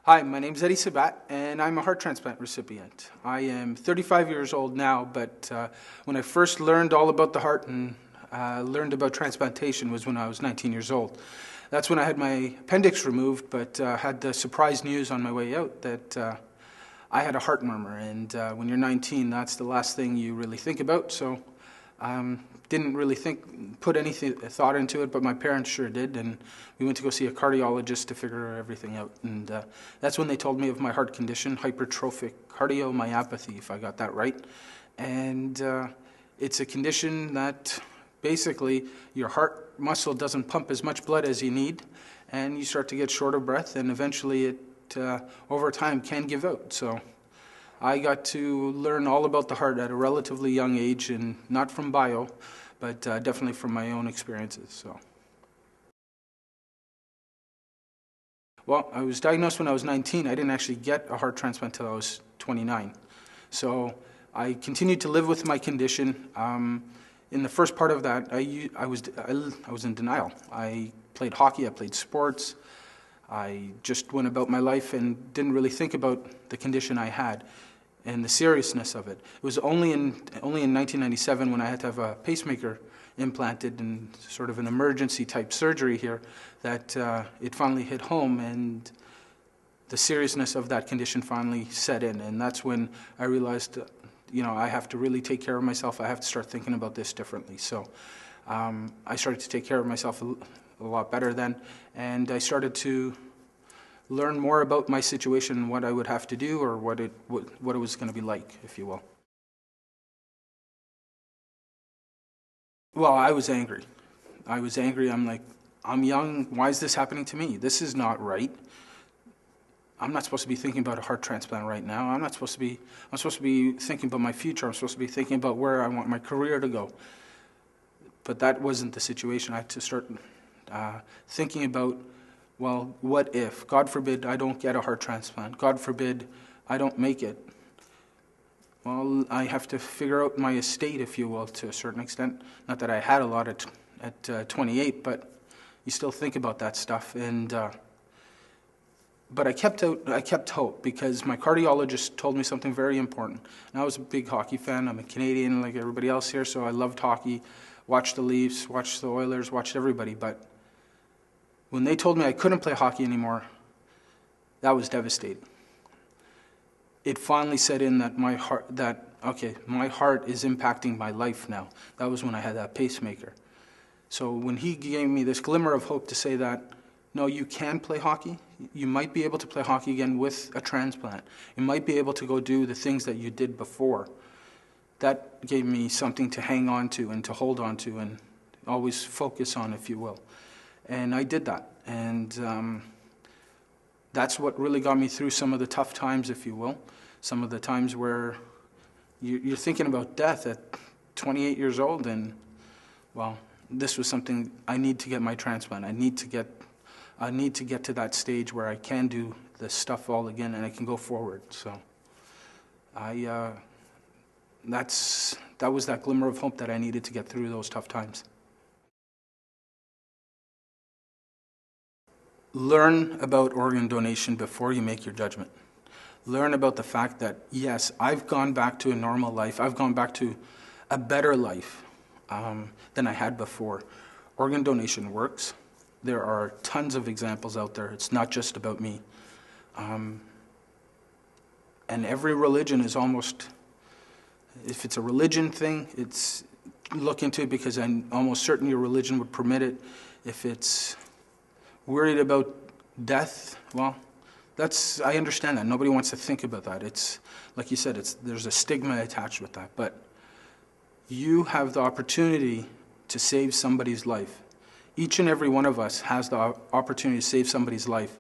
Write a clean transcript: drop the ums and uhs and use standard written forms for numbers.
Hi, my name's Eddie Sabat, and I'm a heart transplant recipient. I am 35 years old now, but when I first learned all about the heart and learned about transplantation was when I was 19 years old. That's when I had my appendix removed, but had the surprise news on my way out that I had a heart murmur, and when you're 19, that's the last thing you really think about, so didn't really put any thought into it, but my parents sure did, and we went to go see a cardiologist to figure everything out, and that's when they told me of my heart condition, hypertrophic cardiomyopathy, if I got that right, and it's a condition that basically your heart muscle doesn't pump as much blood as you need, and you start to get short of breath, and eventually it, over time, can give out, so I got to learn all about the heart at a relatively young age, and not from bio, but definitely from my own experiences. So, well, I was diagnosed when I was 19. I didn't actually get a heart transplant until I was 29. So I continued to live with my condition. In the first part of that, I was in denial. I played hockey, I played sports. I just went about my life and didn't really think about the condition I had and the seriousness of it. It was only in 1997 when I had to have a pacemaker implanted in sort of an emergency type surgery here that it finally hit home, and the seriousness of that condition finally set in, and that's when I realized I have to really take care of myself. I have to start thinking about this differently. So I started to take care of myself a lot better then, and I started to learn more about my situation, what I would have to do, or what it was going to be like, if you will. Well, I was angry. I'm like, I'm young. Why is this happening to me? This is not right. I'm not supposed to be thinking about a heart transplant right now. I'm supposed to be thinking about my future. I'm supposed to be thinking about where I want my career to go. But that wasn't the situation. I had to start thinking about, well, what if? God forbid I don't get a heart transplant. God forbid I don't make it. Well, I have to figure out my estate, if you will, to a certain extent. Not that I had a lot at 28, but you still think about that stuff. And but I kept hope, because my cardiologist told me something very important. And I was a big hockey fan. I'm a Canadian like everybody else here, so I loved hockey. Watched the Leafs, watched the Oilers, watched everybody. But when they told me I couldn't play hockey anymore, that was devastating. It finally set in that my heart is impacting my life now. That was when I had that pacemaker. So when he gave me this glimmer of hope to say that, no, you can play hockey. You might be able to play hockey again with a transplant. You might be able to go do the things that you did before. That gave me something to hang on to and to hold on to and always focus on, if you will. And I did that. And that's what really got me through some of the tough times, if you will. Some of the times where you're thinking about death at 28 years old, and, well, this was something, I need to get my transplant. I need to get to that stage where I can do this stuff all again and I can go forward. So that was that glimmer of hope that I needed to get through those tough times. Learn about organ donation before you make your judgment. Learn about the fact that, yes, I've gone back to a normal life. I've gone back to a better life than I had before. Organ donation works. There are tons of examples out there. It's not just about me. And every religion is almost, if it's a religion thing, look into it, because I'm almost certain your religion would permit it. If it's worried about death, well, I understand that. Nobody wants to think about that. It's, like you said, there's a stigma attached with that. But you have the opportunity to save somebody's life. Each and every one of us has the opportunity to save somebody's life.